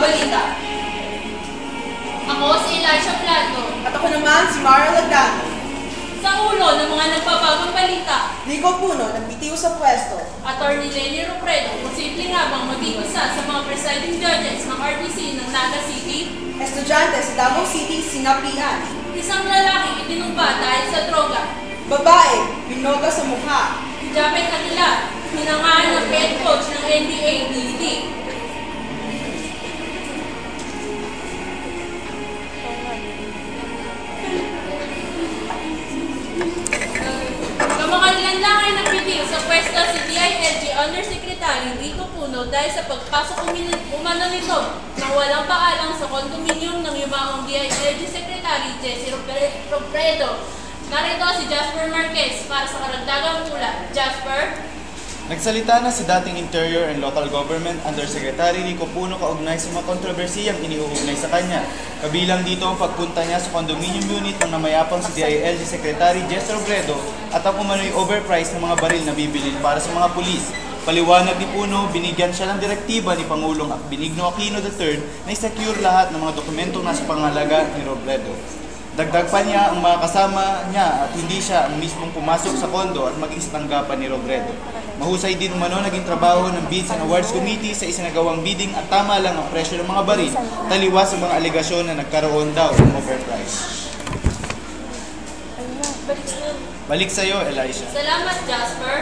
balita. Ako si Elisha Plato. At ako naman si Mara Lagdano. Sa ulo ng mga nagpapagong balita. Rico Puno, nagbitiw sa pwesto. Attorney Lenny Robredo, posible nga bang maging isa sa mga presiding judges ng RTC ng Naga City? Estudyante sa Davao City, sinapian. Isang lalaki itinumba dahil sa droga. Babae, binoga sa mukha. Japet Aguilar, hinangaan ng head coach ng NBA DD. Kamakailan lang ay nagpitiw sa pwesto si DILG Undersecretary Rico Puno dahil sa pagpasok umano nito nang walang paalam sa kondominium ng yumaong DILG Secretary Jessie Robredo. Narito si Jasper Marquez para sa karagdagang tula. Jasper? Nagsalita na si dating Interior and Local Government Undersecretary Rico Puno kaugnay sa mga kontrobersiyang iniuugnay sa kanya. Kabilang dito ang pagpunta niya sa condominium unit ng namayapang si DILG Secretary Jessie Robredo at ang umano'y overpriced ng mga baril na bibilin para sa mga pulis. Paliwanag ni Puno, binigyan siya ng direktiba ni Pangulong Benigno Aquino III na i-secure lahat ng mga dokumentong nasa pangalaga ni Robredo. Dagdag pa niya ang mga kasama niya at hindi siya ang mismong pumasok sa kondo at maging sa tanggapan ni Robredo. Mahusay din umano naging trabaho ng Bids and Awards Committee sa isinagawang bidding at tama lang ang presyo ng mga baril, taliwas sa mga alegasyon na nagkaroon daw ng overprice. Balik sa iyo, Elisha. Salamat, Jasper.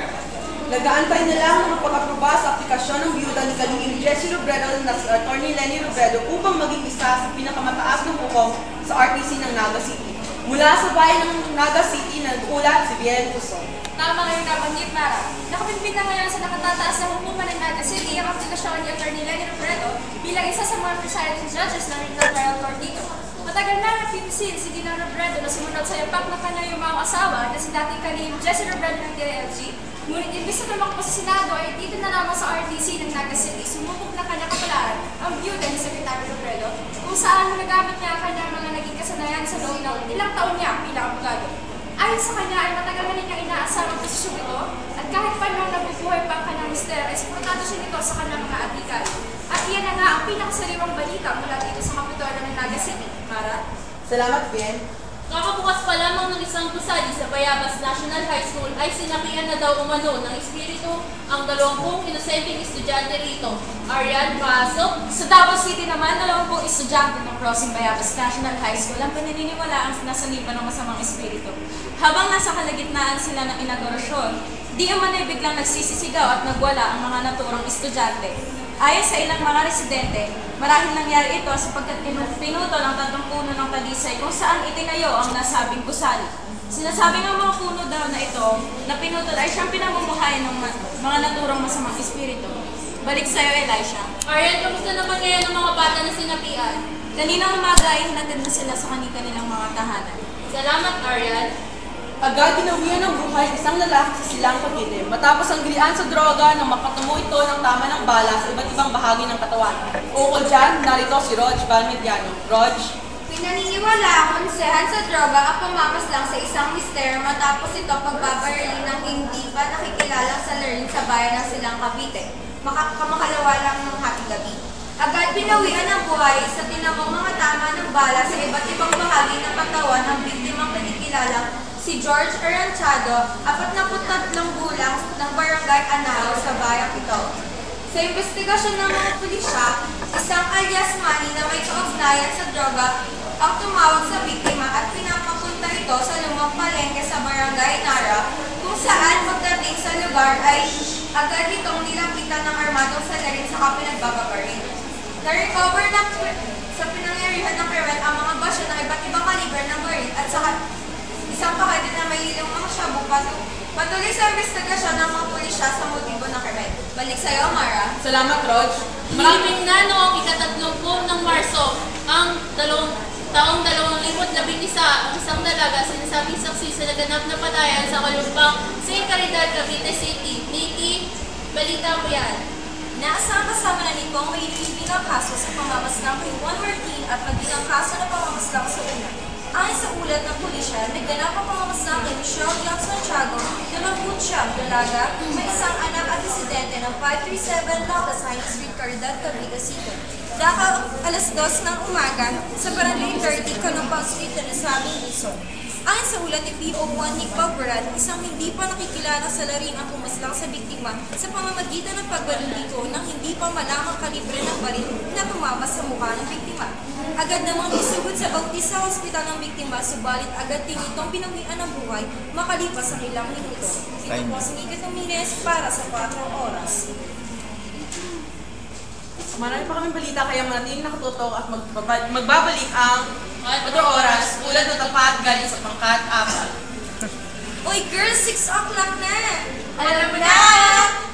Nag-aantay na lang ng pag-aproba sa aplikasyon ng biyuda ni Kalihim Jessie Robredo na si Attorney Lenny Robredo upang maging isa sa pinakamataas ng hukom sa RTC ng Naga City. Mula sa bayan ng Naga City, nag-ulat si Bien Uso. Tama ngayon nabanggit, Mara. Nakapinpin na ngayon sa nakatataas na hukuman ng Naga City ang aplikasyon ni Attorney Lenny Robredo bilang isa sa mga presiding judges ng Regional Trial Court dito. Matagal na nagpipisil si Dina Robredo na sumunod sa yapak na kanya yung mga asawa na si dating Kalihim Jessie Robredo ng DILG. Ngunit imbis na tumakbo sa Senado ay dito na lamang sa RTC ng Naga City, sumubok na kanya kapalaran ang byuda ni Secretary Robredo kung saan nagamit niya ang kanyang mga naging kasanayan sa loob ng ilang taon niya bilang abogado. Ayon sa kanya ay matagal na rin niyang inaasar ang posisyon ito at kahit pa nung nabubuhay pa ang kanyang mister ay suportado siya nito sa kanyang mga adlikal. At iyan na nga ang pinakasariwang balita mula dito sa Kapitolyo ng Naga City. Mara? Salamat, Bien. Kakabukas pa lamang ng isang gusali sa Bayabas National High School ay sinakian na daw umano ng espiritu ang 20 inosenteng estudyante rito. Arian, pasok. Sa Davao City naman, 20 estudyante ng Crossing Bayabas National High School ang pinaniniwala ang nasaniba ng masamang espiritu. Habang nasa kalagitnaan sila ng inaugurasyon, di umano'y biglang nagsisisigaw at nagwala ang mga naturang estudyante. Ayon sa ilang mga residente, marahil nangyari ito sapagkat pinutol ang 3 puno ng talisay kung saan itinayo ang nasabing gusali. Sinasabi ng mga puno daw na ito na pinutol ay siyang pinamumuhay ng mga naturang masamang espiritu. Balik sa iyo, Elisha. Arian, kamusta naman ngayon ang mga bata na sinapian? Kaninang umaga ay hinatid na sila sa kanilang mga tahanan. Salamat, Arian. Agad ginawian ng buhay isang lalaki sa Silang Cavite matapos ang gilian sa droga nang makatamo ito ng tama ng bala sa iba't ibang bahagi ng katawan. Ukol dyan, narito si Rog Valmediano. Rog? Pinaniniwala ang konsehan sa droga ang pamamaslang sa isang mister matapos ito pagbabarili ng hindi pa nakikilalang salarin sa bayan ng Silang Cavite. Kamakalawa lang ng hating gabi. Agad binawian ng buhay sa tinamong mga tama ng bala sa iba't ibang bahagi ng katawan ng biktimang kinikilalang si George Aranchado, 43 gulang ng Barangay Anao sa bayang ito. Sa investigasyon ng mga pulisya, isang alias Manny na may kaugnayan sa droga ang tumawag sa biktima at pinapapunta ito sa lumang palengke sa Barangay Nara kung saan magdating sa lugar ay agad itong nilapitan ng armadong salarin sa pinagbababaril. Na-recover na sa pinangyarihan ng krimen ang mga basyo ng iba't ibang kaliber ng baril at sa isang pakete na may ilong mga shabu patuloy sa investigasyon ng mga pulisya sa motibo ng krimen. Balik sa iyo, Mara. Salamat, Rog. Hilipin na noong ika-30 ng Marso ang taong 2011 ang isang dalaga sinasabing saksi sa naganap na patayan sa Kalumpang St. Caridad, Cavite City. Nikki, balita mo yan. Naasama-sama na nito ang may ilibing ang kaso sa pamamaslang kay Juan Martin at maging ang kaso na pamamaslang sa una. Ayon sa ulat ng pulisya, Elisha, nagganap ang pangamasang kay Michelle Young Santiago na magbut siyang dalaga, may isang anak at residente ng 537 Lacasain Street, Caridad, Cavite City. Daka alas 2 ng umaga sa Barangay 30, Kanumpang Street na nasabing Luzon. Ayon sa ulat ni PO1 Nick Pagbaran, isang hindi pa nakikilala sa laring ang pumaslang sa biktima sa pamamagitan ng pagbalindiko ng hindi pa malamang kalibre ng baril na tumama sa mukha ng biktima. Agad namang isugod sa Bautista Hospital ng biktima, subalit agad din itong pinawian ng buhay makalipas ang ilang minuto. Ito po si Nika Tumines para sa 4 oras. Marami pa kaming balita kaya manatiling nakatutok at magbabalik ang 4 oras, ulat na tapat galing sa pangkat 4. Uy girls, 6 o'clock na! Alam mo na!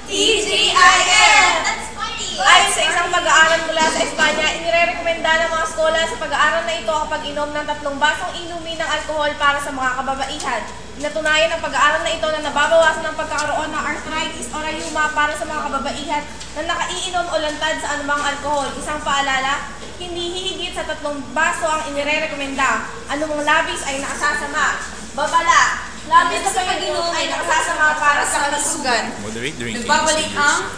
TGIF! That's funny! Ayon sa isang pag-aaral mula sa Espanya, inirerekomenda ng mga eskola sa pag-aaral na ito ang pag-inom ng 3 basong inumin ng alkohol para sa mga kababaihan. Natunayan ng pag-aaral na ito na nababawasan ng pagkakaroon ng arthritis o rayuma para sa mga kababaihan na nakaiinom o lantad sa anumang alkohol. Isang paalala, hindi hihigit sa 3 baso ang inirerekomenda. Anumang labis ay nakasasama. Babala, labis na pag-inom ay nakasasama para sa kalusugan. Moderate drinking. Nagbabalik ang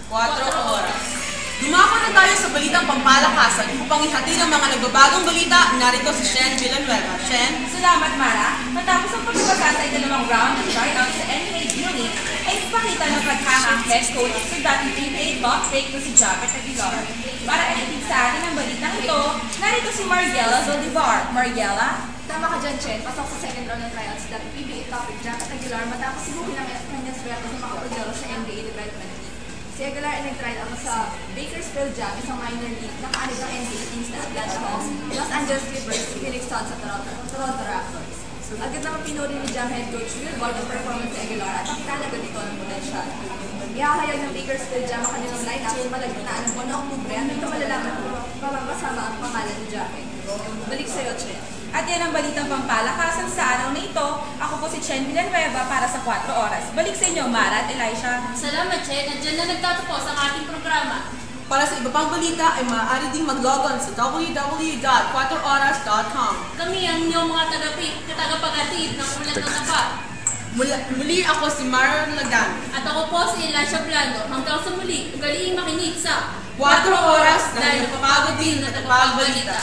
4 oras. Dumako na tayo sa balitang pampalakasan upang ihatid ang mga nagbabagong balita. Narito si Shen Villanueva. Shen? Salamat, Mara. Matapos ang pagbabasa sa ikalawang round ng tryout sa NBA Unit, ay ipakita ng paghangang head coach sa dating PBA top pick na si Japet Aguilar. Para ihatid sa atin ang balitang ito, narito si Mariela Zoldivar. Mariela? Tama ka dyan, Chen. Pasok sa second round ng tryouts dati PBA topic Japet Aguilar matapos sibukin ang kanyang swerte sa makapaglaro sa NBA Development League. Si Aguilar ay nag-try out sa Bakersfield Jam, isang minor league, nakaanib ng NBA teams na Atlanta Hawks, Los Angeles Clippers, Phoenix Suns at Toronto Raptors. Agad naman pinuri ni Jam head coach Will Ward ang performance ni Aguilar at nakita na ganito ng potensyal. Ihahayag ng Bakersfield Jam ang kanilang lineup sa malagitnaan ng buwan ng Oktubre at ito malalaman kung kasama ang pangalan ni Jam. Balik sa'yo, Chen. At yan ang balitang pampalakasan sa araw na ito. Ako po si Chen Villanueva para sa 4 oras. Balik sa inyo, Mara at Elisha. Salamat, Chen. At dyan na nagtatapos ang ating programa. Para sa iba pang balita ay maaari ding mag-logon sa www.4oras.com. Kami ang inyong mga tagapag-atid ng ulat ng tapat. Muli ako si Mara Lagan. At ako po si Elisha Blando. Hanggang sa muli, ugaliing makinig sa 4 oras dahil napapagod din na tagapagbalita.